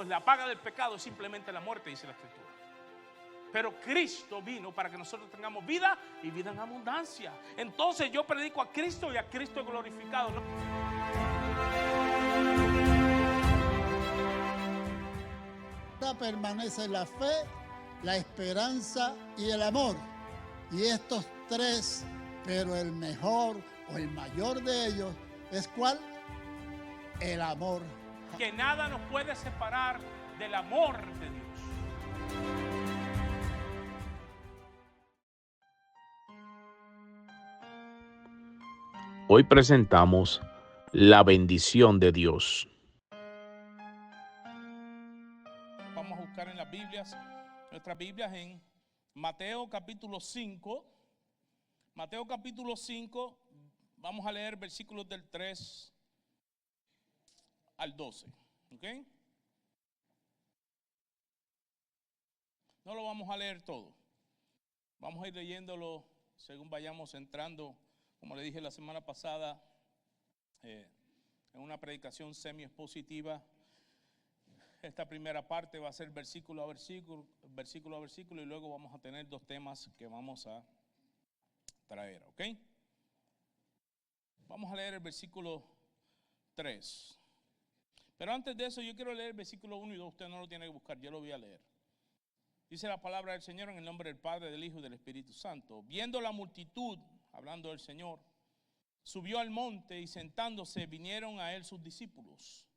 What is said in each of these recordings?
pues la paga del pecado es simplemente la muerte, dice la Escritura. Pero Cristo vino para que nosotros tengamos vida y vida en abundancia. Entonces yo predico a Cristo y a Cristo glorificado, ¿no? Permanece la fe, la esperanza y el amor. Y estos tres, pero el mejor o el mayor de ellos es ¿cuál? El amor. Que nada nos puede separar del amor de Dios. Hoy presentamos la bendición de Dios. Vamos a buscar en las Biblias, nuestras Biblias en Mateo capítulo 5. Mateo capítulo 5, vamos a leer versículos del 3 al 12. ¿Ok? No lo vamos a leer todo. Vamos a ir leyéndolo según vayamos entrando. Como le dije la semana pasada, en una predicación semi-expositiva, esta primera parte va a ser versículo a versículo, y luego vamos a tener dos temas que vamos a traer, ¿ok? Vamos a leer el versículo 3. Pero antes de eso yo quiero leer el versículo 1 y 2, usted no lo tiene que buscar, yo lo voy a leer. Dice la palabra del Señor en el nombre del Padre, del Hijo y del Espíritu Santo. Viendo la multitud, hablando del Señor, subió al monte y sentándose vinieron a él sus discípulos.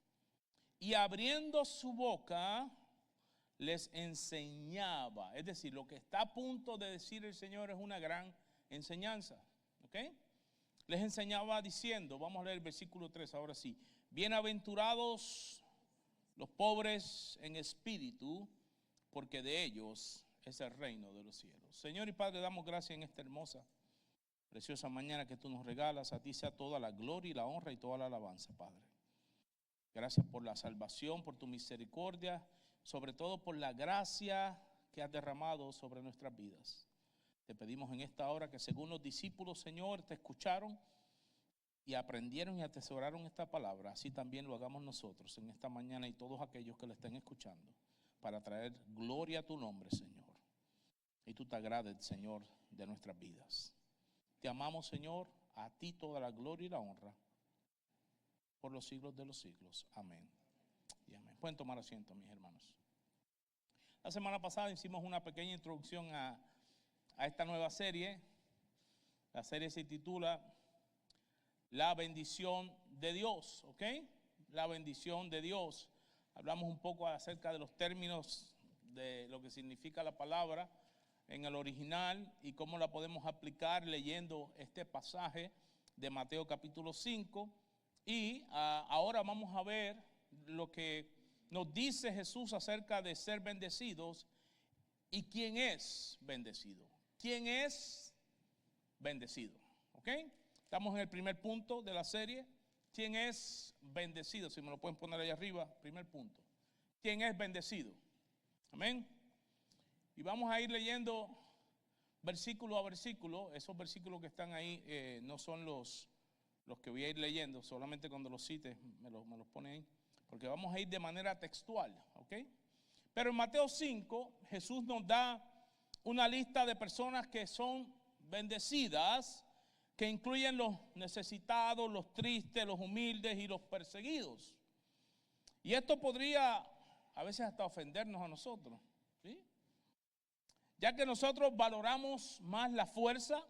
Y abriendo su boca les enseñaba. Es decir, lo que está a punto de decir el Señor es una gran enseñanza. ¿Ok? Les enseñaba diciendo, vamos a leer el versículo 3 ahora sí. Bienaventurados los pobres en espíritu, porque de ellos es el reino de los cielos. Señor y Padre, damos gracias en esta hermosa, preciosa mañana que tú nos regalas. A ti sea toda la gloria y la honra y toda la alabanza, Padre. Gracias por la salvación, por tu misericordia, sobre todo por la gracia que has derramado sobre nuestras vidas. Te pedimos en esta hora que según los discípulos, Señor, te escucharon y aprendieron y atesoraron esta palabra, así también lo hagamos nosotros en esta mañana y todos aquellos que la estén escuchando, para traer gloria a tu nombre, Señor. Y tú te agrades, Señor, de nuestras vidas. Te amamos, Señor, a ti toda la gloria y la honra por los siglos de los siglos. Amén y amén. Pueden tomar asiento, mis hermanos. La semana pasada hicimos una pequeña introducción a esta nueva serie. La serie se titula La bendición de Dios, ¿ok? La bendición de Dios. Hablamos un poco acerca de los términos de lo que significa la palabra en el original y cómo la podemos aplicar leyendo este pasaje de Mateo capítulo 5. Y ahora vamos a ver lo que nos dice Jesús acerca de ser bendecidos y quién es bendecido. ¿Quién es bendecido? ¿Ok? Estamos en el primer punto de la serie. ¿Quién es bendecido? Si me lo pueden poner ahí arriba, primer punto. ¿Quién es bendecido? Amén. Y vamos a ir leyendo versículo a versículo. Esos versículos que están ahí no son los que voy a ir leyendo, solamente cuando los cite me los pone ahí, porque vamos a ir de manera textual, ¿ok? Pero en Mateo 5, Jesús nos da una lista de personas que son bendecidas, que incluyen los necesitados, los tristes, los humildes y los perseguidos. Y esto podría a veces hasta ofendernos a nosotros, ¿sí? Ya que nosotros valoramos más la fuerza,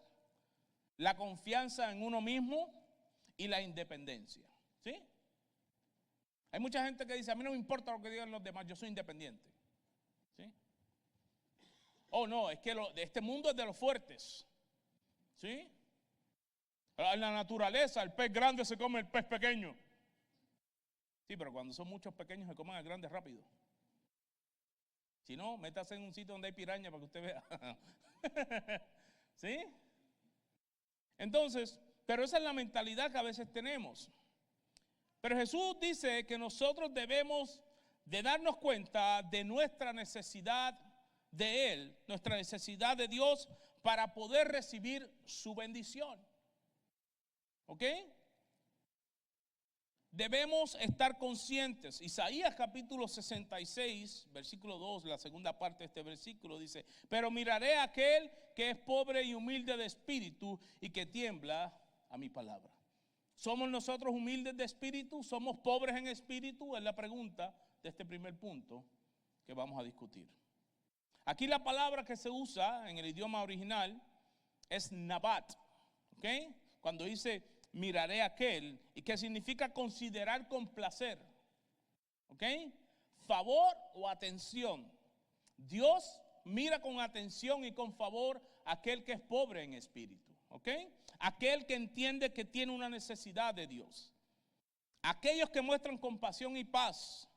la confianza en uno mismo y la independencia, ¿sí? Hay mucha gente que dice, a mí no me importa lo que digan los demás, yo soy independiente, ¿sí? Oh, no, es que este mundo es de los fuertes, ¿sí? En la naturaleza, el pez grande se come el pez pequeño. Sí, pero cuando son muchos pequeños se comen al grande rápido. Si no, métase en un sitio donde hay piraña para que usted vea. ¿Sí? Entonces, pero esa es la mentalidad que a veces tenemos. Pero Jesús dice que nosotros debemos de darnos cuenta de nuestra necesidad de Él, nuestra necesidad de Dios para poder recibir su bendición. ¿Ok? debemos estar conscientes. Isaías capítulo 66, versículo 2, la segunda parte de este versículo dice: pero miraré a aquel que es pobre y humilde de espíritu y que tiembla a mi palabra. ¿Somos nosotros humildes de espíritu? ¿Somos pobres en espíritu? Es la pregunta de este primer punto que vamos a discutir. Aquí la palabra que se usa en el idioma original es nabat, ¿ok? Cuando dice miraré a aquel, y que significa considerar con placer, ¿ok? Favor o atención. Dios mira con atención y con favor a aquel que es pobre en espíritu, ¿ok? Aquel que entiende que tiene una necesidad de Dios. Aquellos que muestran compasión y paz,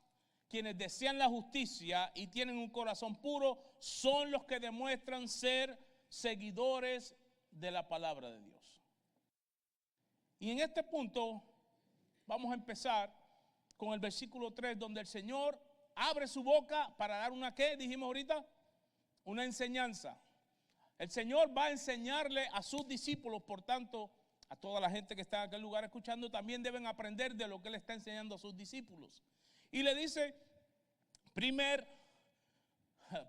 quienes desean la justicia y tienen un corazón puro, son los que demuestran ser seguidores de la palabra de Dios. Y en este punto vamos a empezar con el versículo 3, donde el Señor abre su boca para dar una, ¿qué dijimos ahorita? Una enseñanza. El Señor va a enseñarle a sus discípulos, por tanto, a toda la gente que está en aquel lugar escuchando, también deben aprender de lo que Él está enseñando a sus discípulos. Y le dice, primer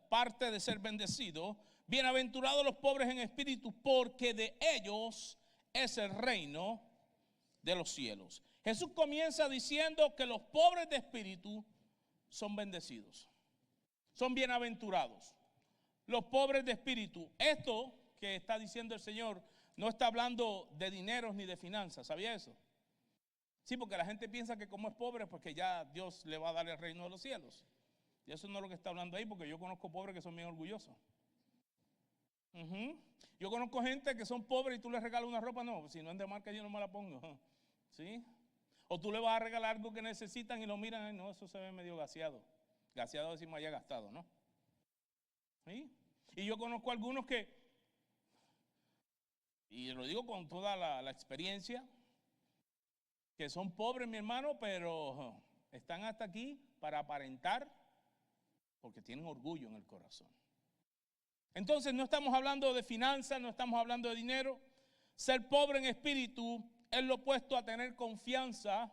parte de ser bendecido: bienaventurados los pobres en espíritu, porque de ellos es el reino de los cielos. Jesús comienza diciendo que los pobres de espíritu son bendecidos, son bienaventurados. Los pobres de espíritu. Esto que está diciendo el Señor no está hablando de dineros ni de finanzas. ¿Sabía eso? Sí, porque la gente piensa que como es pobre, pues que ya Dios le va a dar el reino de los cielos. Y eso no es lo que está hablando ahí, porque yo conozco pobres que son bien orgullosos. Yo conozco gente que son pobres y tú les regalas una ropa, no, si no es de marca yo no me la pongo. ¿Sí? O tú le vas a regalar algo que necesitan y lo miran, ay, no, eso se ve medio gaseado. Gaseado decimos allá gastado, ¿no? ¿Sí? Y yo conozco algunos que, y lo digo con toda la experiencia, que son pobres, mi hermano, pero están hasta aquí para aparentar, porque tienen orgullo en el corazón. Entonces no estamos hablando de finanzas, no estamos hablando de dinero. Ser pobre en espíritu es lo opuesto a tener confianza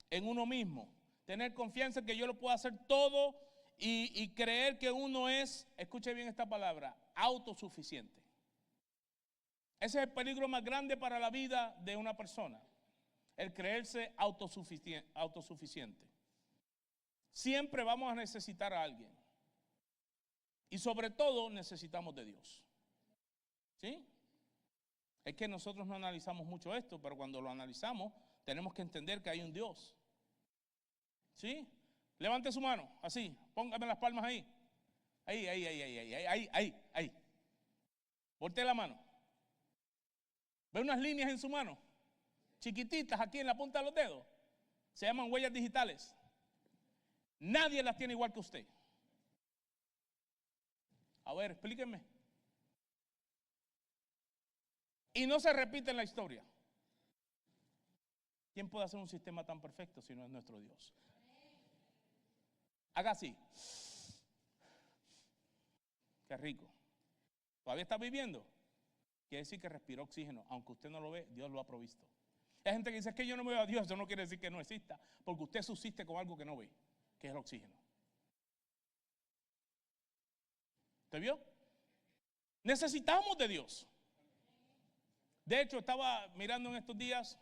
en uno mismo. Tener confianza en que yo lo puedo hacer todo y creer que uno es, escuche bien esta palabra, autosuficiente. Ese es el peligro más grande para la vida de una persona. El creerse autosuficiente. Siempre vamos a necesitar a alguien. Y sobre todo necesitamos de Dios. ¿Sí? Es que nosotros no analizamos mucho esto, pero cuando lo analizamos tenemos que entender que hay un Dios. ¿Sí? Levante su mano, así, póngame las palmas ahí. Ahí. Voltee la mano. ¿Ve unas líneas en su mano? Chiquititas aquí en la punta de los dedos. Se llaman huellas digitales. Nadie las tiene igual que usted. A ver, explíquenme. Y no se repite en la historia. ¿Quién puede hacer un sistema tan perfecto si no es nuestro Dios? Haga así. Qué rico. ¿Todavía está viviendo? Quiere decir que respiró oxígeno. Aunque usted no lo ve, Dios lo ha provisto. Hay gente que dice, es que yo no veo a Dios. Eso no quiere decir que no exista, porque usted subsiste con algo que no ve, que es el oxígeno. ¿Usted vio? Necesitamos de Dios. De hecho, estaba mirando en estos días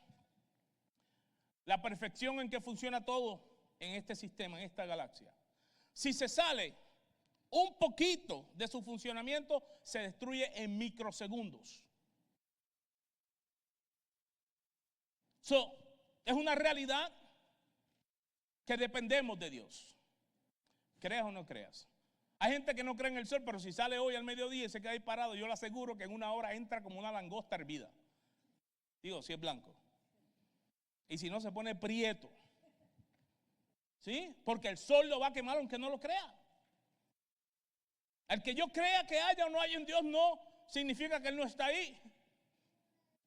la perfección en que funciona todo en este sistema, en esta galaxia. Si se sale un poquito de su funcionamiento, se destruye en microsegundos. Es una realidad que dependemos de Dios. Creas o no creas. Hay gente que no cree en el sol, pero si sale hoy al mediodía y se queda ahí parado, yo le aseguro que en una hora entra como una langosta hervida. Digo, si es blanco. Y si no, se pone prieto. ¿Sí? Porque el sol lo va a quemar aunque no lo crea. El que yo crea que haya o no haya un Dios no significa que Él no está ahí.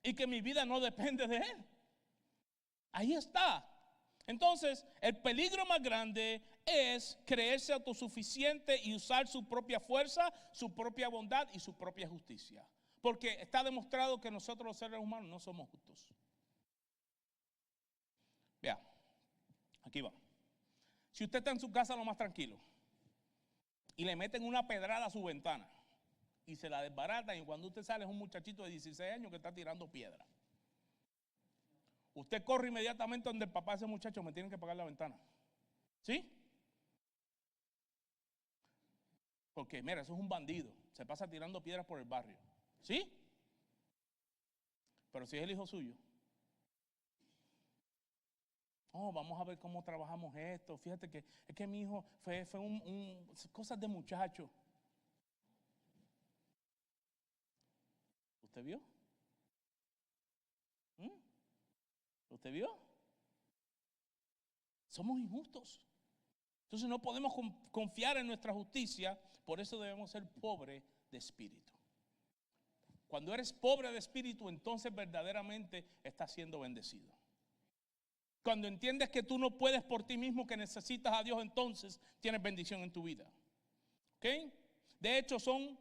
Y que mi vida no depende de Él. Ahí está. Entonces, el peligro más grande es creerse autosuficiente y usar su propia fuerza, su propia bondad y su propia justicia. Porque está demostrado que nosotros los seres humanos no somos justos. Vea, Aquí va. Si usted está en su casa lo más tranquilo y le meten una pedrada a su ventana y se la desbaratan, y cuando usted sale es un muchachito de 16 años que está tirando piedra, usted corre inmediatamente donde el papá de ese muchacho: me tienen que pagar la ventana. ¿Sí? Porque mira, eso es un bandido, se pasa tirando piedras por el barrio. ¿Sí? Pero si es el hijo suyo: oh, vamos a ver cómo trabajamos esto. Fíjate que es que mi hijo fue cosas de muchacho. ¿Usted vio? ¿Usted vio? Somos injustos. Entonces no podemos confiar en nuestra justicia. Por eso debemos ser pobres de espíritu. Cuando eres pobre de espíritu, entonces verdaderamente estás siendo bendecido. Cuando entiendes que tú no puedes por ti mismo, que necesitas a Dios, entonces tienes bendición en tu vida. ¿Ok? De hecho, son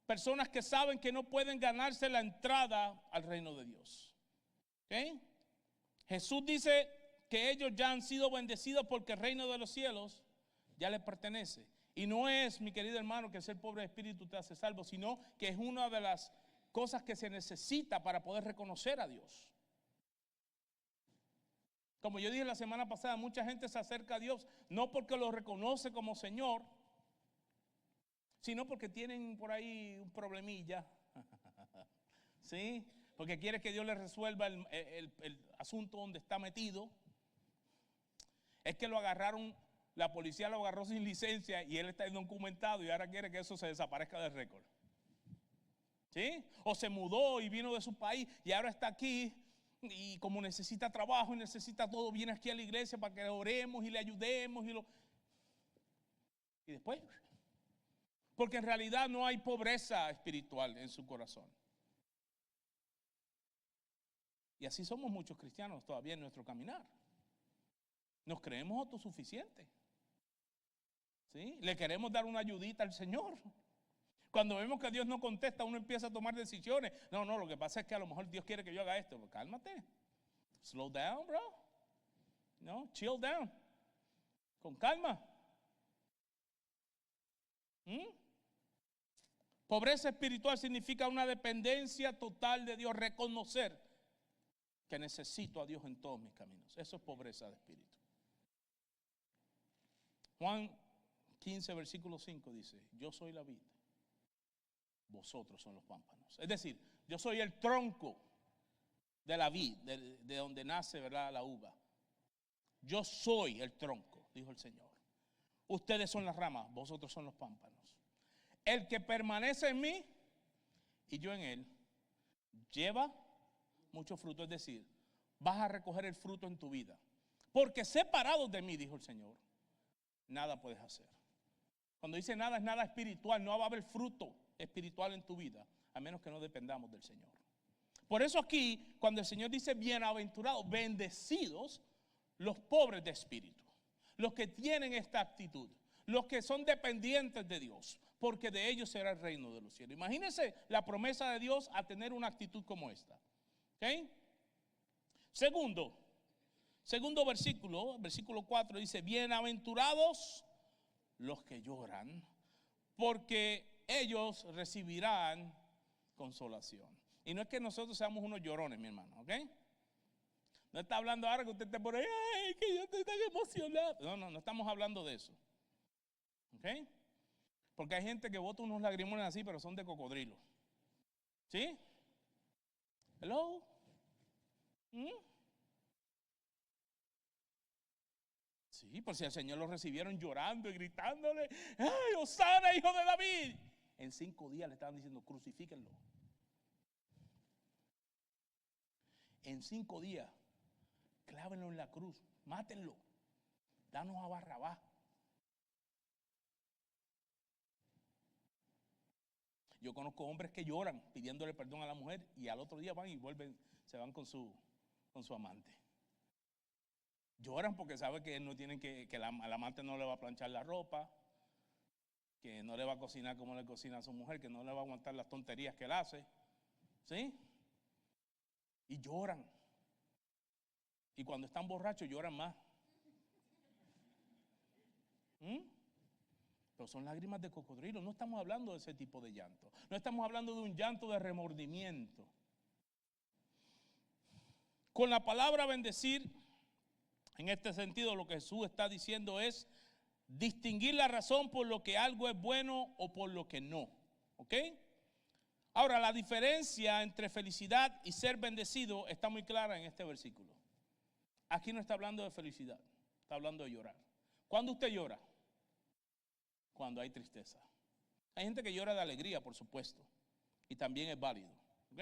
personas que saben que no pueden ganarse la entrada al reino de Dios. ¿Ok? Jesús dice que ellos ya han sido bendecidos porque el reino de los cielos ya les pertenece. Y no es, mi querido hermano, que ser pobre de espíritu te hace salvo, sino que es una de las cosas que se necesita para poder reconocer a Dios. Como yo dije la semana pasada, mucha gente se acerca a Dios no porque lo reconoce como Señor, sino porque tienen por ahí un problemilla. ¿Sí? Porque quiere que Dios le resuelva el asunto donde está metido. Es que lo agarraron, la policía lo agarró sin licencia y él está indocumentado y ahora quiere que eso se desaparezca del récord. ¿Sí? O se mudó y vino de su país y ahora está aquí, y como necesita trabajo y necesita todo, viene aquí a la iglesia para que le oremos y le ayudemos y después, porque en realidad no hay pobreza espiritual en su corazón. Y así somos muchos cristianos todavía en nuestro caminar. Nos creemos autosuficientes. ¿Sí? Le queremos dar una ayudita al Señor. Cuando vemos que Dios no contesta, uno empieza a tomar decisiones. No, lo que pasa es que a lo mejor Dios quiere que yo haga esto. Pues cálmate. Slow down, bro. No, chill down. Con calma. Pobreza espiritual significa una dependencia total de Dios. Reconocer que necesito a Dios en todos mis caminos. Eso es pobreza de espíritu. Juan 15, versículo 5 dice: yo soy la vid, vosotros son los pámpanos. Es decir, yo soy el tronco de la vid, de donde nace, ¿verdad?, la uva. Yo soy el tronco, dijo el Señor. Ustedes son las ramas, vosotros son los pámpanos. El que permanece en mí y yo en él, lleva mucho fruto. Es decir, vas a recoger el fruto en tu vida. Porque separados de mí, dijo el Señor, nada puedes hacer. Cuando dice nada, es nada espiritual. No va a haber fruto espiritual en tu vida, a menos que no dependamos del Señor. Por eso aquí, cuando el Señor dice bienaventurados, bendecidos, los pobres de espíritu, los que tienen esta actitud, los que son dependientes de Dios, porque de ellos será el reino de los cielos. Imagínense la promesa de Dios a tener una actitud como esta. ¿Okay? Segundo versículo 4 dice: bienaventurados los que lloran, porque ellos recibirán consolación. Y no es que nosotros seamos unos llorones, mi hermano, ¿ok? No está hablando ahora que usted esté por ahí, ay, que yo estoy tan emocionado. No estamos hablando de eso. ¿Ok? Porque hay gente que bota unos lagrimones así, pero son de cocodrilo. ¿Sí? Hello. Sí, por si al Señor lo recibieron llorando y gritándole: ¡ay, Hosana, hijo de David! En 5 días le estaban diciendo: crucifíquenlo. En 5 días, clávenlo en la cruz, mátenlo, danos a Barrabás. Yo conozco hombres que lloran pidiéndole perdón a la mujer y al otro día van y vuelven, se van con su amante. Lloran porque saben que no tienen que al amante no le va a planchar la ropa, que no le va a cocinar como le cocina a su mujer, que no le va a aguantar las tonterías que él hace. ¿Sí? Y lloran. Y cuando están borrachos lloran más. Pero son lágrimas de cocodrilo. No estamos hablando de ese tipo de llanto. No estamos hablando de un llanto de remordimiento. Con la palabra bendecir, en este sentido, lo que Jesús está diciendo es distinguir la razón por lo que algo es bueno o por lo que no. ¿Ok? Ahora, la diferencia entre felicidad y ser bendecido está muy clara en este versículo. Aquí no está hablando de felicidad, está hablando de llorar. ¿Cuándo usted llora? Cuando hay tristeza. Hay gente que llora de alegría, por supuesto, y también es válido. ¿Ok?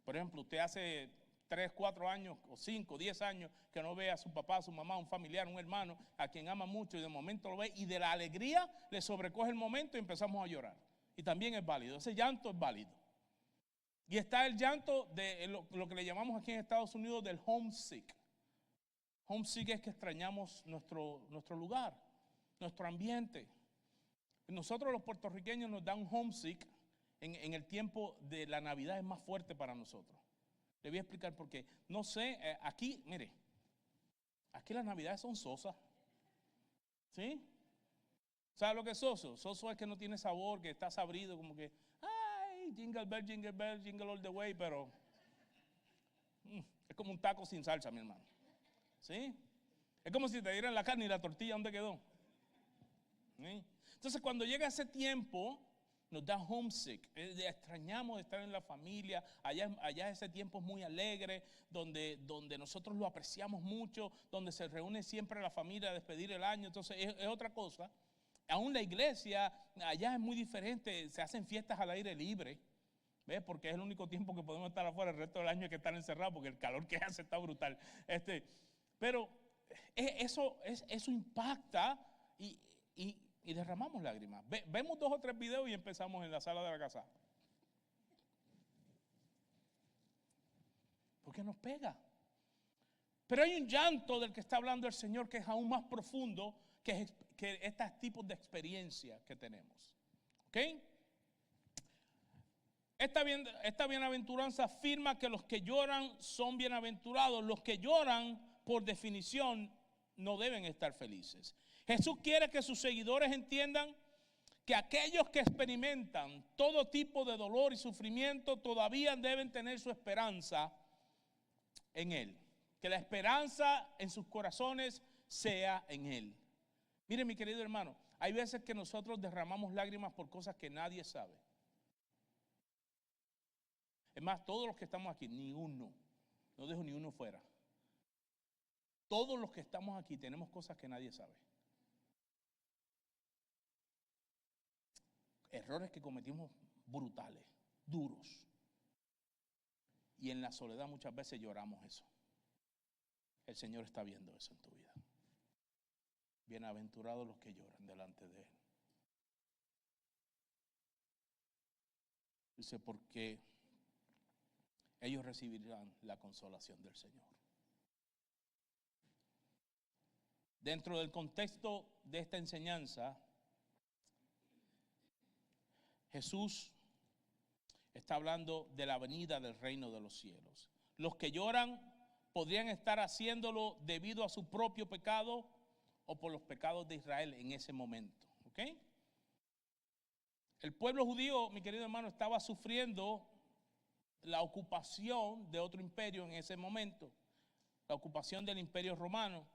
Por ejemplo, usted hace 3, 4 años, o 5, 10 años que no ve a su papá, a su mamá, un familiar, un hermano, a quien ama mucho, y de momento lo ve, y de la alegría le sobrecoge el momento y empezamos a llorar. Y también es válido, ese llanto es válido. Y está el llanto de lo que le llamamos aquí en Estados Unidos del homesick. Homesick es que extrañamos nuestro lugar, nuestro ambiente. Nosotros los puertorriqueños nos da un homesick en el tiempo de la Navidad, es más fuerte para nosotros. Le voy a explicar por qué. No sé, aquí, mire, aquí las Navidades son sosas. ¿Sí? ¿Sabe lo que es soso? Soso es que no tiene sabor, que está sabrido, como que, ay, jingle bell, jingle all the way, pero es como un taco sin salsa, mi hermano. ¿Sí? Es como si te dieran la carne y la tortilla, ¿dónde quedó? ¿Sí? Entonces, cuando llega ese tiempo, nos da homesick, extrañamos de estar en la familia, allá ese tiempo es muy alegre, donde nosotros lo apreciamos mucho, donde se reúne siempre la familia a despedir el año, entonces es otra cosa. Aún la iglesia, allá es muy diferente, se hacen fiestas al aire libre, ¿ves? Porque es el único tiempo que podemos estar afuera, el resto del año hay que estar encerrados, porque el calor que hace está brutal. Pero eso impacta y derramamos lágrimas. Vemos 2 o 3 videos y empezamos en la sala de la casa. Porque nos pega. Pero hay un llanto del que está hablando el Señor que es aún más profundo que estos tipos de experiencias que tenemos. ¿Ok? Esta bienaventuranza afirma que los que lloran son bienaventurados. Los que lloran, por definición, no deben estar felices. Jesús quiere que sus seguidores entiendan que aquellos que experimentan todo tipo de dolor y sufrimiento todavía deben tener su esperanza en Él. Que la esperanza en sus corazones sea en Él. Mire, mi querido hermano, hay veces que nosotros derramamos lágrimas por cosas que nadie sabe. Es más, todos los que estamos aquí, ni uno, no dejo ni uno fuera. Todos los que estamos aquí tenemos cosas que nadie sabe. Errores que cometimos brutales, duros. Y en la soledad muchas veces lloramos eso. El Señor está viendo eso en tu vida. Bienaventurados los que lloran delante de Él. Dice, porque ellos recibirán la consolación del Señor. Dentro del contexto de esta enseñanza, Jesús está hablando de la venida del reino de los cielos. Los que lloran podrían estar haciéndolo debido a su propio pecado o por los pecados de Israel en ese momento. ¿Ok? El pueblo judío, mi querido hermano, estaba sufriendo la ocupación de otro imperio en ese momento, la ocupación del imperio romano.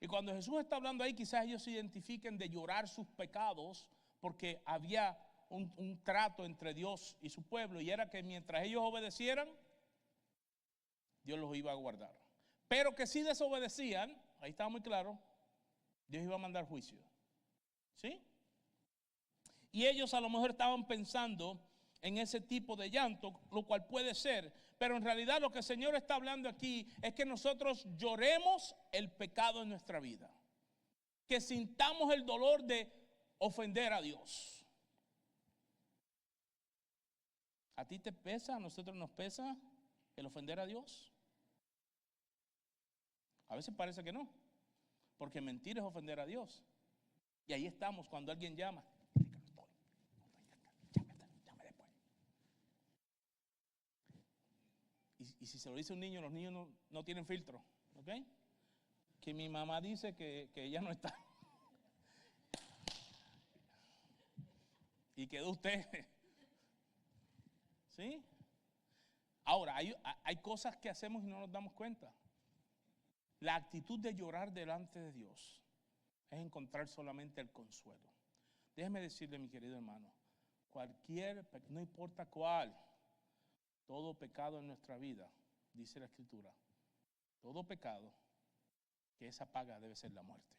Y cuando Jesús está hablando ahí, quizás ellos se identifiquen de llorar sus pecados, porque había un trato entre Dios y su pueblo, y era que mientras ellos obedecieran, Dios los iba a guardar. Pero que si desobedecían, ahí estaba muy claro, Dios iba a mandar juicio. ¿Sí? Y ellos a lo mejor estaban pensando en ese tipo de llanto, lo cual puede ser, pero en realidad lo que el Señor está hablando aquí es que nosotros lloremos el pecado en nuestra vida, que sintamos el dolor de ofender a Dios. ¿A ti te pesa? ¿A nosotros nos pesa el ofender a Dios? A veces parece que no, porque mentir es ofender a Dios. Y ahí estamos cuando alguien llama. Llame después. Y si se lo dice un niño, los niños no tienen filtro. ¿Ok? Que mi mamá dice que ella no está. Y quedó usted. ¿Sí? Ahora, hay cosas que hacemos y no nos damos cuenta. La actitud de llorar delante de Dios es encontrar solamente el consuelo. Déjeme decirle, mi querido hermano, no importa cuál, todo pecado en nuestra vida, dice la Escritura, todo pecado, que esa paga debe ser la muerte.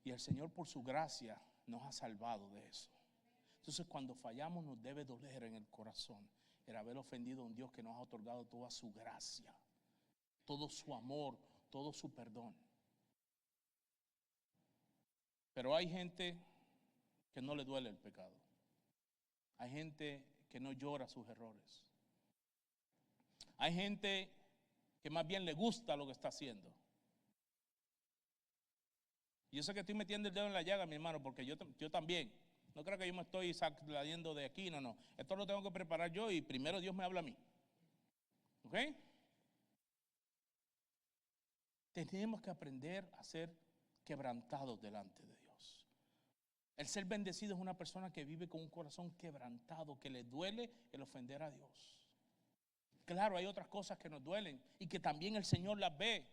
Y el Señor por su gracia nos ha salvado de eso. Entonces cuando fallamos nos debe doler en el corazón el haber ofendido a un Dios que nos ha otorgado toda su gracia, todo su amor, todo su perdón. Pero hay gente que no le duele el pecado. Hay gente que no llora sus errores. Hay gente que más bien le gusta lo que está haciendo. Yo sé que estoy metiendo el dedo en la llaga, mi hermano, porque yo también. No creo que yo me estoy saliendo de aquí, no. Esto lo tengo que preparar yo y primero Dios me habla a mí. ¿Ok? Tenemos que aprender a ser quebrantados delante de Dios. El ser bendecido es una persona que vive con un corazón quebrantado, que le duele el ofender a Dios. Claro, hay otras cosas que nos duelen y que también el Señor las ve.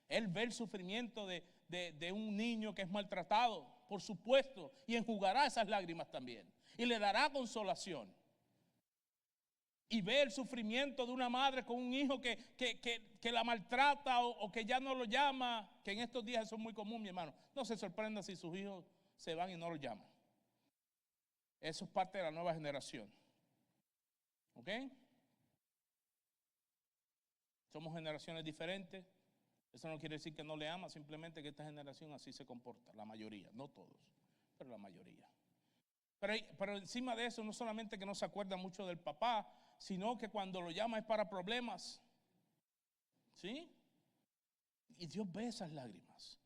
Él ve el sufrimiento de un niño que es maltratado, por supuesto, y enjugará esas lágrimas también. Y le dará consolación. Y ve el sufrimiento de una madre con un hijo que la maltrata o que ya no lo llama, que en estos días eso es muy común, mi hermano. No se sorprenda si sus hijos se van y no lo llaman. Eso es parte de la nueva generación. ¿Ok? Somos generaciones diferentes. Eso no quiere decir que no le ama, simplemente que esta generación así se comporta, la mayoría, no todos, pero la mayoría. Pero encima de eso, no solamente que no se acuerda mucho del papá, sino que cuando lo llama es para problemas. ¿Sí? Y Dios ve esas lágrimas.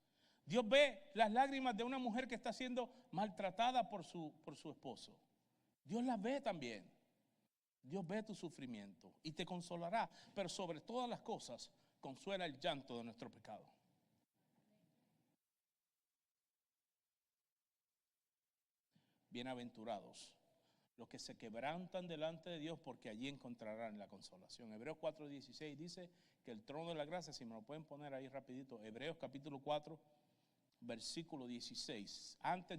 Dios ve las lágrimas de una mujer que está siendo maltratada por su esposo. Dios las ve también. Dios ve tu sufrimiento y te consolará, pero sobre todas las cosas, consuela el llanto de nuestro pecado. Bienaventurados los que se quebrantan delante de Dios, porque allí encontrarán la consolación. Hebreos 4:16 dice que el trono de la gracia, si me lo pueden poner ahí rapidito, Hebreos capítulo 4, versículo 16. Antes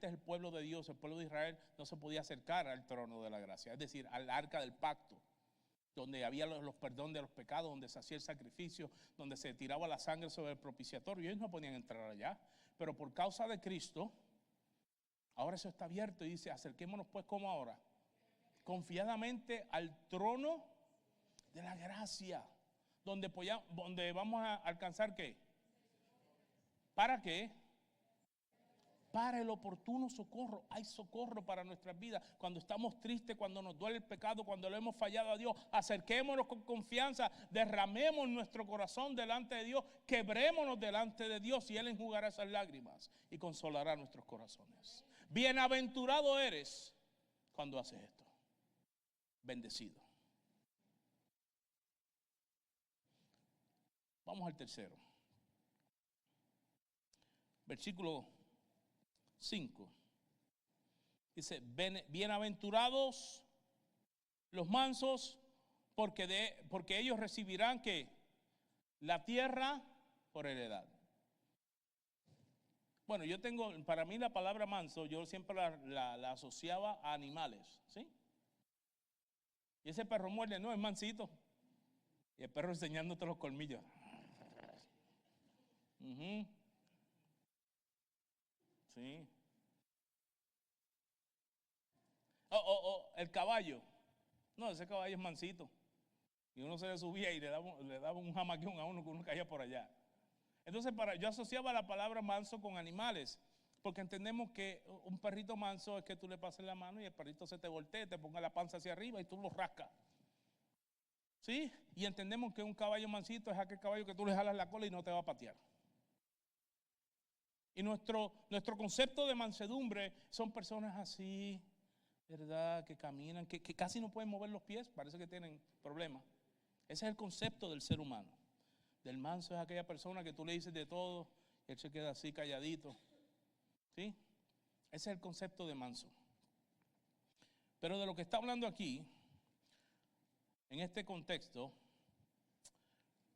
el pueblo de Dios, el pueblo de Israel, no se podía acercar al trono de la gracia, es decir, al arca del pacto, donde había los perdón de los pecados, donde se hacía el sacrificio, donde se tiraba la sangre sobre el propiciatorio. Ellos no podían entrar allá, pero por causa de Cristo, ahora eso está abierto y dice, acerquémonos pues como ahora, confiadamente al trono de la gracia, donde vamos a alcanzar ¿qué? ¿Para qué? Para el oportuno socorro. Hay socorro para nuestras vidas. Cuando estamos tristes, cuando nos duele el pecado, cuando le hemos fallado a Dios, acerquémonos con confianza, derramemos nuestro corazón delante de Dios, quebrémonos delante de Dios y Él enjugará esas lágrimas y consolará nuestros corazones. Bienaventurado eres cuando haces esto. Bendecido. Vamos al tercero. Versículo 5. Dice, bienaventurados los mansos, porque ellos recibirán ¿qué? La tierra por heredad. Bueno, para mí la palabra manso, yo siempre la asociaba a animales, ¿sí? Y ese perro muerde, no, es mansito. Y el perro enseñándote los colmillos. Sí. El caballo. No, ese caballo es mansito. Y uno se le subía y le daba un jamaqueón a uno que uno caía por allá. Entonces yo asociaba la palabra manso con animales, porque entendemos que un perrito manso es que tú le pases la mano y el perrito se te voltee, te ponga la panza hacia arriba y tú lo rascas. ¿Sí? Y entendemos que un caballo mansito es aquel caballo que tú le jalas la cola y no te va a patear. Y nuestro concepto de mansedumbre son personas así, ¿verdad? Que caminan, que casi no pueden mover los pies, parece que tienen problemas. Ese es el concepto del ser humano. Del manso es aquella persona que tú le dices de todo y él se queda así calladito. ¿Sí? Ese es el concepto de manso. Pero de lo que está hablando aquí, en este contexto,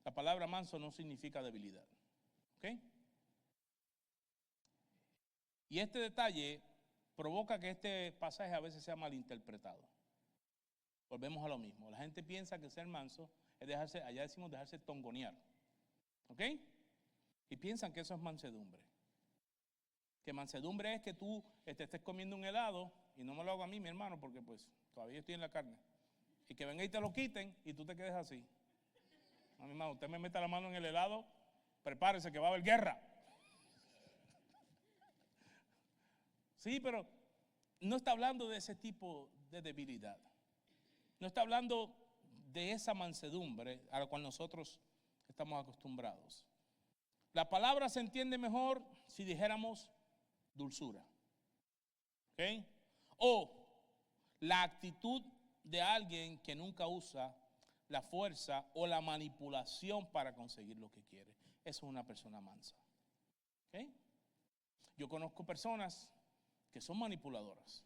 la palabra manso no significa debilidad. ¿Ok? Y este detalle provoca que este pasaje a veces sea malinterpretado. Volvemos a lo mismo. La gente piensa que ser manso es dejarse, allá decimos dejarse tongonear. ¿Ok? Y piensan que eso es mansedumbre. Que mansedumbre es que tú estés comiendo un helado, y no me lo hago a mí, mi hermano, porque pues todavía estoy en la carne. Y que venga y te lo quiten y tú te quedes así. No, mi hermano, usted me mete la mano en el helado, prepárese que va a haber guerra. Sí, pero no está hablando de ese tipo de debilidad. No está hablando de esa mansedumbre a la cual nosotros estamos acostumbrados. La palabra se entiende mejor si dijéramos dulzura. ¿Ok? O la actitud de alguien que nunca usa la fuerza o la manipulación para conseguir lo que quiere. Eso es una persona mansa. ¿Ok? Yo conozco personas que son manipuladoras.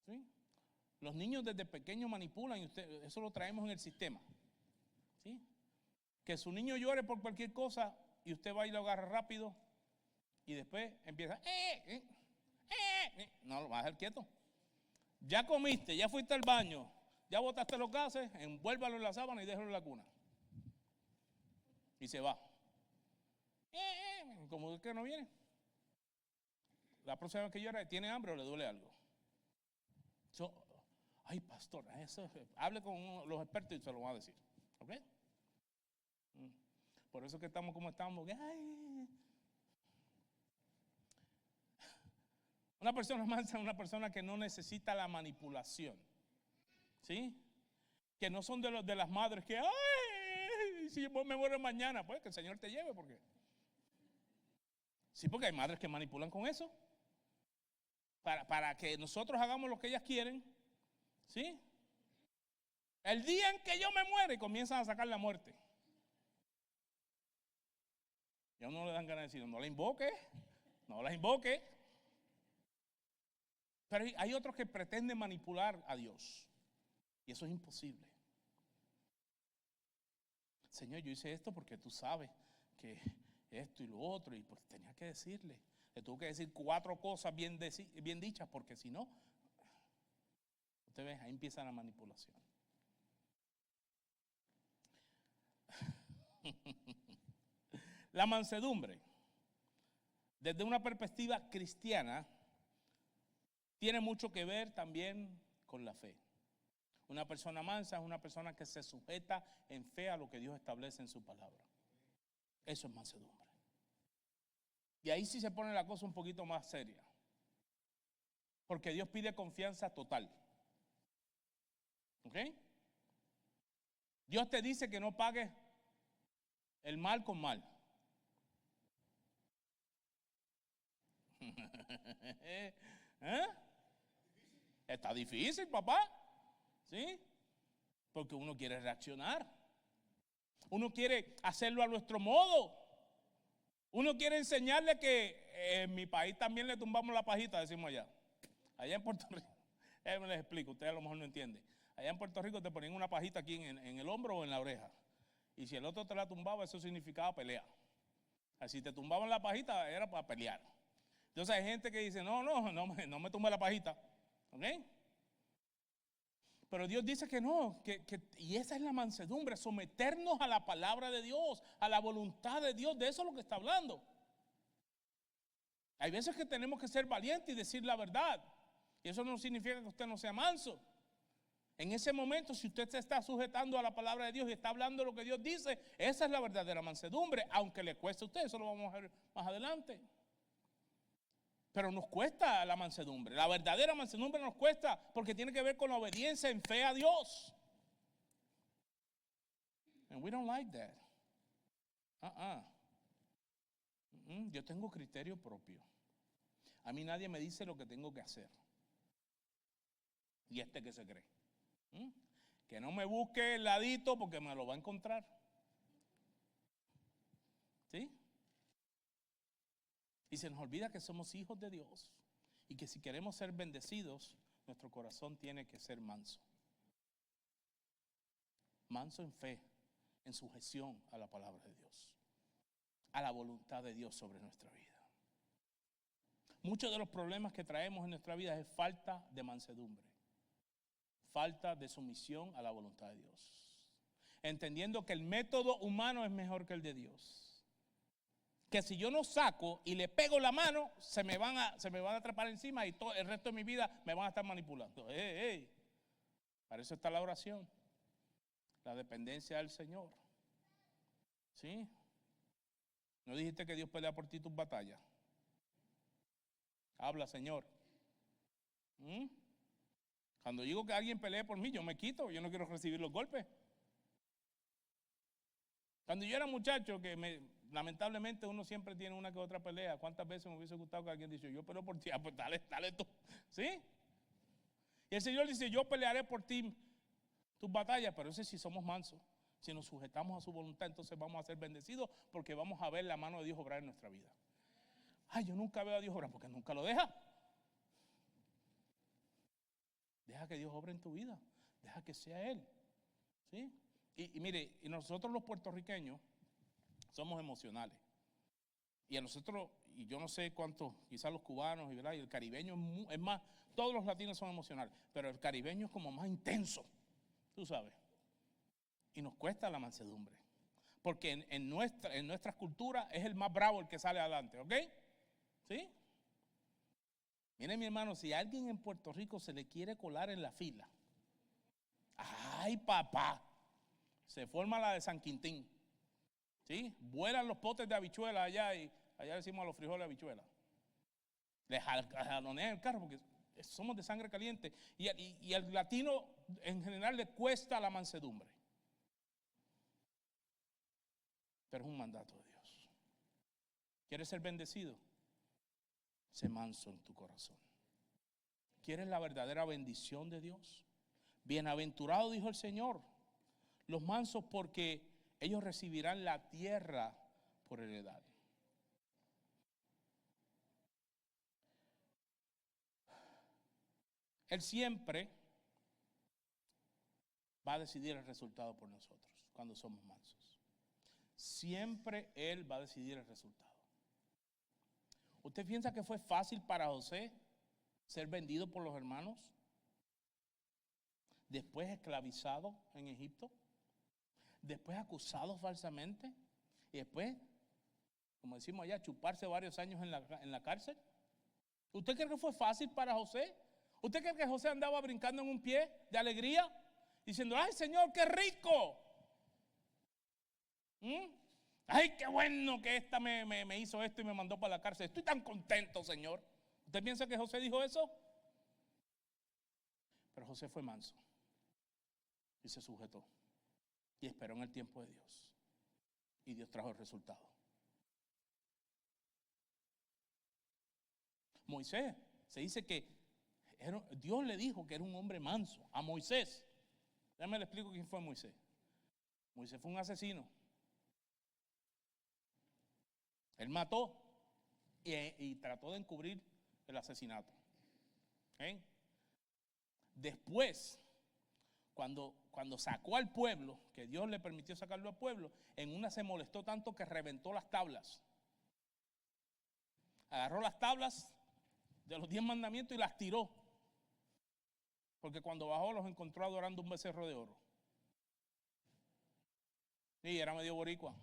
¿Sí? Los niños desde pequeños manipulan y eso lo traemos en el sistema. ¿Sí? Que su niño llore por cualquier cosa y usted va y lo agarra rápido y después empieza no, lo va a dejar quieto. Ya comiste, ya fuiste al baño, ya botaste los gases, envuélvalo en la sábana y déjalo en la cuna. Y se va. Como es que no viene. La próxima vez que llora, ¿tiene hambre o le duele algo? Ay, pastor, hable con los expertos y se lo van a decir. ¿Ok? Por eso que estamos como estamos. Una persona mansa es una persona que no necesita la manipulación. ¿Sí? Que no son de las madres que, ay, si vos me muero mañana, pues que el Señor te lleve, porque. Sí, porque hay madres que manipulan con eso. Para que nosotros hagamos lo que ellas quieren. ¿Sí? El día en que yo me muera y comienzan a sacar la muerte. Y a uno le dan ganas de decir, no la invoque, no la invoque. Pero hay otros que pretenden manipular a Dios. Y eso es imposible. Señor, yo hice esto porque tú sabes que esto y lo otro, y porque tenía que decirle. Le tuve que decir 4 cosas bien dichas, porque si no, usted ve, ahí empieza la manipulación. La mansedumbre, desde una perspectiva cristiana, tiene mucho que ver también con la fe. Una persona mansa es una persona que se sujeta en fe a lo que Dios establece en su palabra. Eso es mansedumbre. Y ahí sí se pone la cosa un poquito más seria. Porque Dios pide confianza total. ¿Ok? Dios te dice que no pagues el mal con mal. ¿Eh? Está difícil, papá. ¿Sí? Porque uno quiere reaccionar. Uno quiere hacerlo a nuestro modo. Uno quiere enseñarle que en mi país también le tumbamos la pajita, decimos allá. Allá en Puerto Rico, me les explico, ustedes a lo mejor no entienden. Allá en Puerto Rico te ponían una pajita aquí en el hombro o en la oreja. Y si el otro te la tumbaba, eso significaba pelea. Así si te tumbaban la pajita, era para pelear. Entonces hay gente que dice, no me tumbe la pajita. ¿Ok? Pero Dios dice que no, y esa es la mansedumbre, someternos a la palabra de Dios, a la voluntad de Dios, de eso es lo que está hablando. Hay veces que tenemos que ser valientes y decir la verdad, y eso no significa que usted no sea manso. En ese momento, si usted se está sujetando a la palabra de Dios y está hablando lo que Dios dice, esa es la verdadera mansedumbre, aunque le cueste a usted, eso lo vamos a ver más adelante. Pero nos cuesta la mansedumbre. La verdadera mansedumbre nos cuesta porque tiene que ver con la obediencia en fe a Dios. And we don't like that. Yo tengo criterio propio. A mí nadie me dice lo que tengo que hacer. Y que se cree. Que no me busque el ladito porque me lo va a encontrar. ¿Sí? Y se nos olvida que somos hijos de Dios y que si queremos ser bendecidos, nuestro corazón tiene que ser manso. Manso en fe, en sujeción a la palabra de Dios, a la voluntad de Dios sobre nuestra vida. Muchos de los problemas que traemos en nuestra vida es falta de mansedumbre, falta de sumisión a la voluntad de Dios, entendiendo que el método humano es mejor que el de Dios. Que si yo no saco y le pego la mano, se me van a trepar encima y todo el resto de mi vida me van a estar manipulando. Para eso está la oración, la dependencia del Señor. ¿Sí? ¿No dijiste que Dios pelea por ti tus batallas? Habla, Señor. Cuando digo que alguien pelee por mí, yo me quito, yo no quiero recibir los golpes. Cuando yo era muchacho, lamentablemente uno siempre tiene una que otra pelea. ¿Cuántas veces me hubiese gustado que alguien dice, yo peleo por ti? Pues dale tú. ¿Sí? Y el Señor dice, yo pelearé por ti tus batallas, pero ese sí somos mansos. Si nos sujetamos a su voluntad, entonces vamos a ser bendecidos porque vamos a ver la mano de Dios obrar en nuestra vida. Ay, yo nunca veo a Dios obrar porque nunca lo deja. Deja que Dios obre en tu vida. Deja que sea Él. ¿Sí? Y mire, y nosotros los puertorriqueños somos emocionales. Y a nosotros, y yo no sé cuántos, quizás los cubanos y el caribeño es más, todos los latinos son emocionales, pero el caribeño es como más intenso, tú sabes. Y nos cuesta la mansedumbre. Porque en nuestras culturas es el más bravo el que sale adelante, ¿ok? ¿Sí? Miren, mi hermano, si a alguien en Puerto Rico se le quiere colar en la fila, ¡ay, papá! Se forma la de San Quintín. ¿Sí? Vuelan los potes de habichuela allá y allá decimos a los frijoles de habichuela. Les jalonean el carro porque somos de sangre caliente. Y al latino en general le cuesta la mansedumbre. Pero es un mandato de Dios. ¿Quieres ser bendecido? Sé manso en tu corazón. ¿Quieres la verdadera bendición de Dios? Bienaventurado, dijo el Señor, los mansos, porque ellos recibirán la tierra por heredad. Él siempre va a decidir el resultado por nosotros cuando somos mansos. Siempre Él va a decidir el resultado. ¿Usted piensa que fue fácil para José ser vendido por los hermanos? Después esclavizado en Egipto. Después acusado falsamente. Y después, como decimos allá, chuparse varios años en la cárcel. ¿Usted cree que fue fácil para José? ¿Usted cree que José andaba brincando en un pie de alegría? Diciendo, ¡ay, Señor, qué rico! ¡Ay, qué bueno que esta me hizo esto y me mandó para la cárcel! Estoy tan contento, Señor. ¿Usted piensa que José dijo eso? Pero José fue manso y se sujetó y esperó en el tiempo de Dios. Y Dios trajo el resultado. Moisés, se dice que Dios le dijo que era un hombre manso a Moisés. Déjame le explico quién fue Moisés. Moisés fue un asesino. Él mató y trató de encubrir el asesinato. ¿Okay? Después, cuando sacó al pueblo, que Dios le permitió sacarlo al pueblo, en una se molestó tanto que reventó las tablas. Agarró las tablas de los 10 mandamientos y las tiró. Porque cuando bajó los encontró adorando un becerro de oro. Y era medio boricua.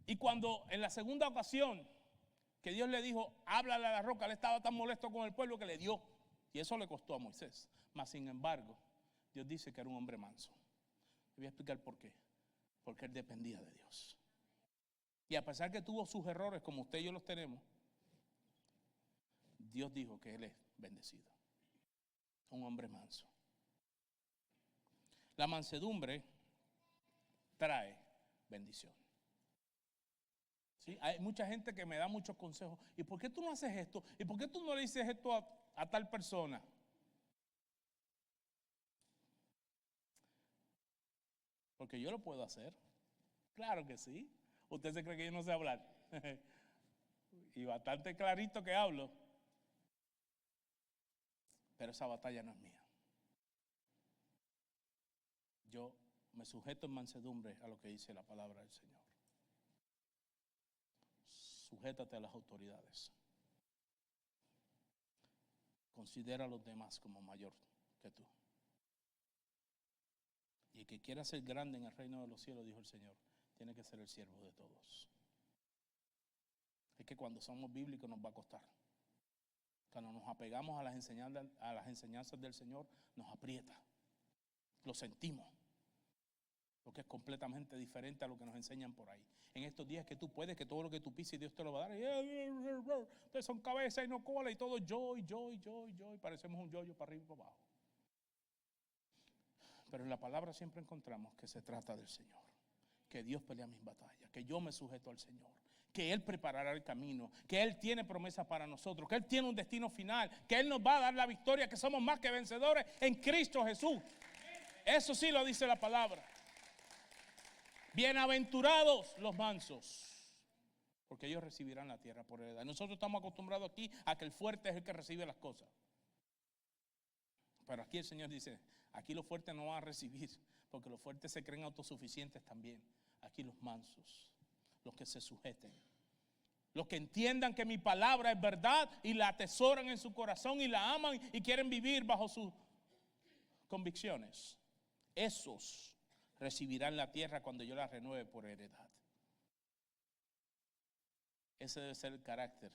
Y cuando en la segunda ocasión que Dios le dijo, háblale a la roca, él estaba tan molesto con el pueblo que le dio. Y eso le costó a Moisés. Mas sin embargo, Dios dice que era un hombre manso. Le voy a explicar por qué. Porque él dependía de Dios. Y a pesar que tuvo sus errores, como usted y yo los tenemos, Dios dijo que él es bendecido. Un hombre manso. La mansedumbre trae bendición. ¿Sí? Hay mucha gente que me da muchos consejos. ¿Y por qué tú no haces esto? ¿Y por qué tú no le dices esto a tal persona? Porque yo lo puedo hacer. Claro que sí. ¿Usted se cree que yo no sé hablar? Y bastante clarito que hablo. Pero esa batalla no es mía. Yo me sujeto en mansedumbre a lo que dice la palabra del Señor. Sujétate a las autoridades. Considera a los demás como mayor que tú. Y el que quiera ser grande en el reino de los cielos, dijo el Señor, tiene que ser el siervo de todos. Es que cuando somos bíblicos nos va a costar. Cuando nos apegamos a las enseñanzas del Señor, nos aprieta. Lo sentimos. Porque es completamente diferente a lo que nos enseñan por ahí. En estos días que tú puedes, que todo lo que tú pises Dios te lo va a dar. Ustedes son cabeza y no cola y todo yo. Y parecemos un yo para arriba y para abajo. Pero en la palabra siempre encontramos que se trata del Señor. Que Dios pelea mis batallas. Que yo me sujeto al Señor. Que Él preparará el camino. Que Él tiene promesas para nosotros. Que Él tiene un destino final. Que Él nos va a dar la victoria. Que somos más que vencedores en Cristo Jesús. Eso sí lo dice la palabra. Bienaventurados los mansos, porque ellos recibirán la tierra por heredad. Nosotros estamos acostumbrados aquí a que el fuerte es el que recibe las cosas. Pero aquí el Señor dice, aquí los fuertes no van a recibir, porque los fuertes se creen autosuficientes también. Aquí los mansos, los que se sujeten, los que entiendan que mi palabra es verdad y la atesoran en su corazón y la aman y quieren vivir bajo sus convicciones. Esos recibirán la tierra cuando yo la renueve por heredad. Ese debe ser el carácter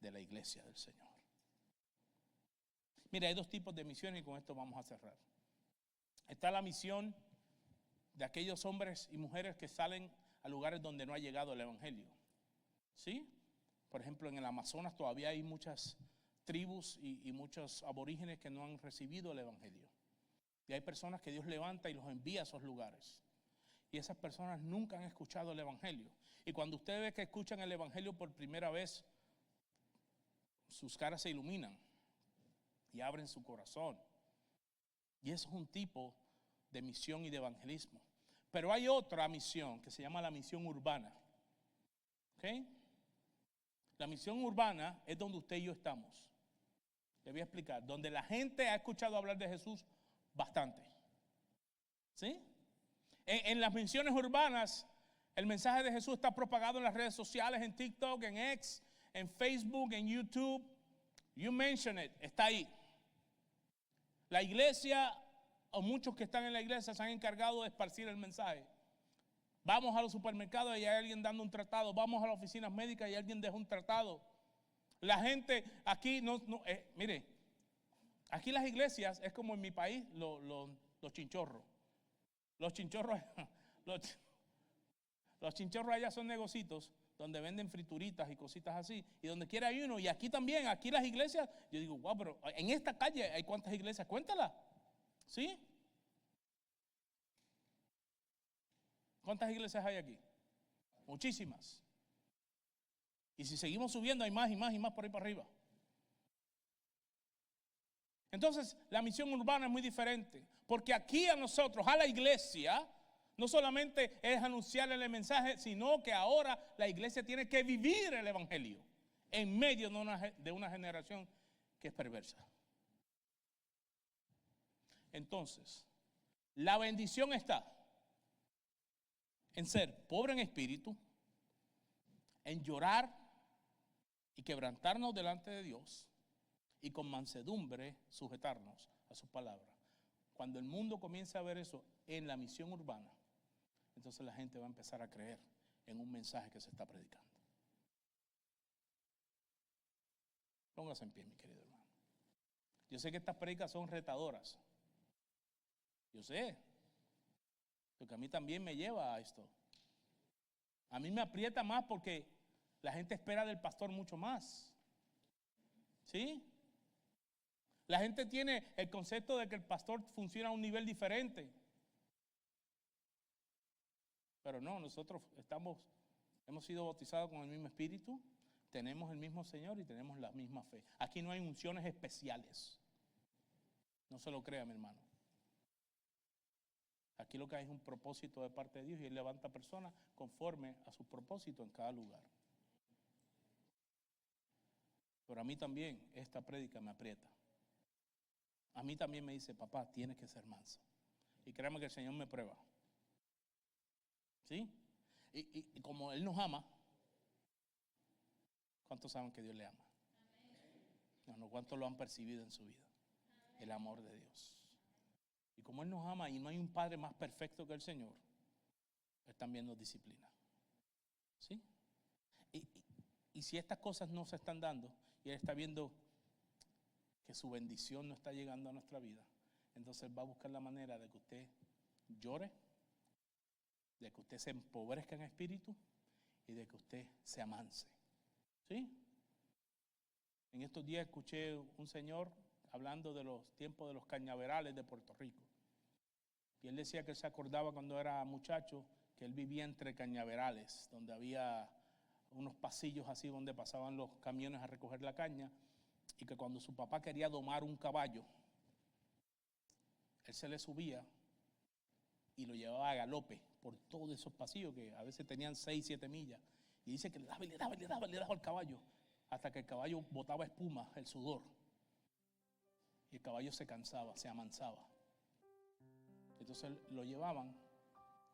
de la iglesia del Señor. Mira, hay dos tipos de misiones y con esto vamos a cerrar. Está la misión de aquellos hombres y mujeres que salen a lugares donde no ha llegado el evangelio. ¿Sí? Por ejemplo, en el Amazonas todavía hay muchas tribus y muchos aborígenes que no han recibido el evangelio. Y hay personas que Dios levanta y los envía a esos lugares. Y esas personas nunca han escuchado el evangelio. Y cuando usted ve que escuchan el evangelio por primera vez, sus caras se iluminan y abren su corazón. Y eso es un tipo de misión y de evangelismo. Pero hay otra misión que se llama la misión urbana. ¿Ok? La misión urbana es donde usted y yo estamos. Le voy a explicar. Donde la gente ha escuchado hablar de Jesús bastante. ¿Sí? En las misiones urbanas, el mensaje de Jesús está propagado en las redes sociales, en TikTok, en X, en Facebook, en YouTube. You mention it, está ahí. La iglesia, o muchos que están en la iglesia, se han encargado de esparcir el mensaje. Vamos a los supermercados y hay alguien dando un tratado. Vamos a las oficinas médicas y alguien deja un tratado. La gente aquí, mire, aquí las iglesias es como en mi país los chinchorros. Los chinchorros allá son negocitos donde venden frituritas y cositas así. Y donde quiera hay uno. Y aquí también, aquí las iglesias, yo digo, wow, pero en esta calle hay cuántas iglesias, cuéntala. ¿Sí? ¿Cuántas iglesias hay aquí? Muchísimas. Y si seguimos subiendo hay más y más y más por ahí para arriba. Entonces, la misión urbana es muy diferente, porque aquí a nosotros, a la iglesia, no solamente es anunciarle el mensaje, sino que ahora la iglesia tiene que vivir el evangelio en medio de una generación que es perversa. Entonces, la bendición está en ser pobre en espíritu, en llorar y quebrantarnos delante de Dios, y con mansedumbre sujetarnos a su palabra. Cuando el mundo comience a ver eso en la misión urbana, entonces la gente va a empezar a creer en un mensaje que se está predicando. Póngase en pie, mi querido hermano. Yo sé que estas predicas son retadoras. Yo sé. Porque a mí también me lleva a esto. A mí me aprieta más porque la gente espera del pastor mucho más. ¿Sí? La gente tiene el concepto de que el pastor funciona a un nivel diferente. Pero no, nosotros hemos sido bautizados con el mismo espíritu, tenemos el mismo Señor y tenemos la misma fe. Aquí no hay unciones especiales. No se lo crea, mi hermano. Aquí lo que hay es un propósito de parte de Dios y Él levanta personas conforme a su propósito en cada lugar. Pero a mí también esta prédica me aprieta. a mí también me dice, papá, tienes que ser manso. Y créame que el Señor me prueba. ¿Sí? Y como Él nos ama, ¿cuántos saben que Dios le ama? No, ¿cuántos lo han percibido en su vida? El amor de Dios. Y como Él nos ama y no hay un Padre más perfecto que el Señor, Él también nos disciplina. ¿Sí? Y si estas cosas no se están dando y Él está viendo que su bendición no está llegando a nuestra vida, entonces Él va a buscar la manera de que usted llore, de que usted se empobrezca en espíritu y de que usted se amanse. ¿Sí? En estos días escuché un señor hablando de los tiempos de los cañaverales de Puerto Rico. Y él decía que él se acordaba cuando era muchacho que él vivía entre cañaverales, donde había unos pasillos así donde pasaban los camiones a recoger la caña, y que cuando su papá quería domar un caballo, él se le subía y lo llevaba a galope por todos esos pasillos que a veces tenían 6, 7 millas. Y dice que le daba al caballo, hasta que el caballo botaba espuma, el sudor. Y el caballo se cansaba, se amansaba. Entonces lo llevaban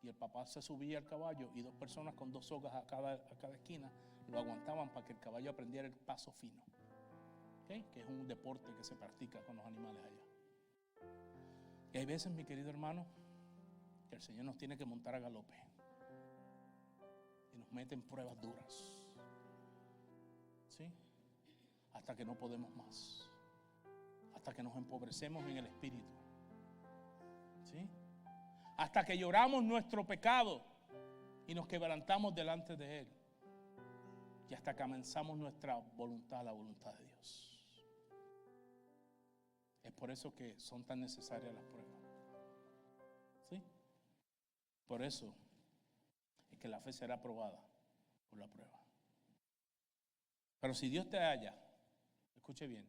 y el papá se subía al caballo y 2 personas con 2 sogas a cada esquina lo aguantaban para que el caballo aprendiera el paso fino. ¿Okay? Que es un deporte que se practica con los animales allá. Y hay veces, mi querido hermano, que el Señor nos tiene que montar a galope y nos mete en pruebas duras, ¿sí? Hasta que no podemos más, hasta que nos empobrecemos en el espíritu, ¿sí? Hasta que lloramos nuestro pecado y nos quebrantamos delante de Él, y hasta que comenzamos nuestra voluntad, la voluntad de Dios. Es por eso que son tan necesarias las pruebas, ¿sí? Por eso es que la fe será probada por la prueba. Pero si Dios te halla, escuche bien,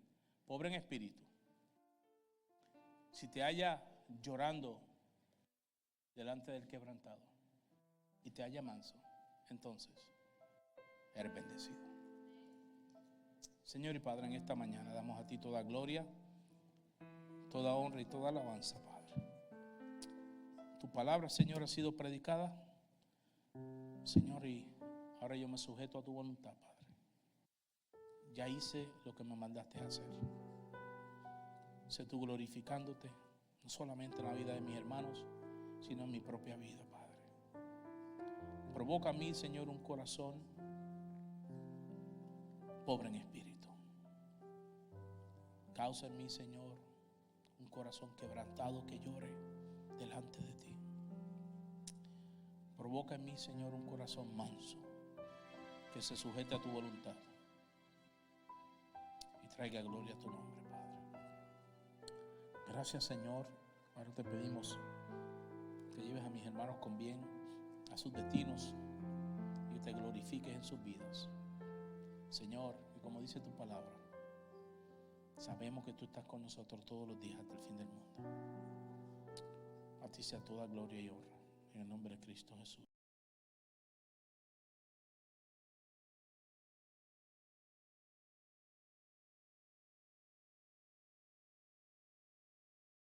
pobre en espíritu, si te halla llorando delante del quebrantado y te halla manso, entonces eres bendecido. Señor y Padre, en esta mañana damos a ti toda gloria, toda honra y toda alabanza, Padre. Tu palabra, Señor, ha sido predicada, Señor, y ahora yo me sujeto a tu voluntad, Padre. Ya hice lo que me mandaste a hacer. Sé tú glorificándote, no solamente en la vida de mis hermanos, sino en mi propia vida, Padre. Provoca a mí, Señor, un corazón pobre en espíritu. Causa en mí, Señor, un corazón quebrantado que llore delante de ti. Provoca en mí, Señor, un corazón manso que se sujete a tu voluntad y traiga gloria a tu nombre, Padre. Gracias, Señor. Ahora te pedimos que lleves a mis hermanos con bien a sus destinos y te glorifiques en sus vidas, Señor. Y como dice tu palabra, sabemos que tú estás con nosotros todos los días hasta el fin del mundo. A ti sea toda gloria y honra, en el nombre de Cristo Jesús.